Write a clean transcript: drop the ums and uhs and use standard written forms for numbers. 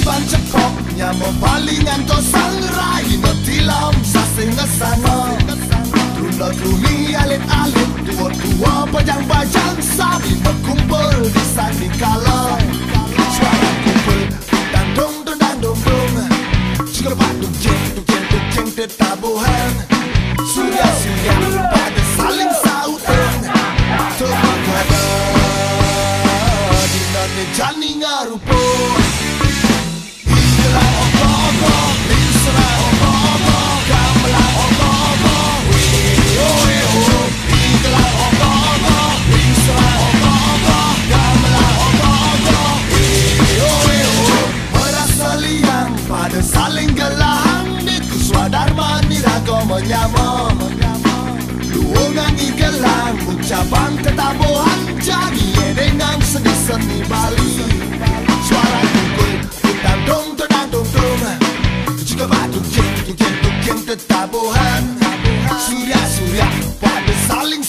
ban cepoknya mempalingan to sangrai no tilam sasing ngesana Tuna tuni alit-alit tua-tua bajang-bajang sabi berkumpul di sandi kala suara kumpul dandung dandung jika badung jeng tetabuhan surya pada saling sautan termakada di nane jani ngarupo hinggalah opo-opo linsra opo-opo gamelah opo-opo hinggalah opo-opo linsra opo-opo gamelah opo-opo merasa liang pada saling gelahang di kuswadharma niraga menyama luongan igelang ucapan ketabuhan jadi dengan sedih seni Bali suara kumpul dandung juga batu jeng tetabuhan surya pada saling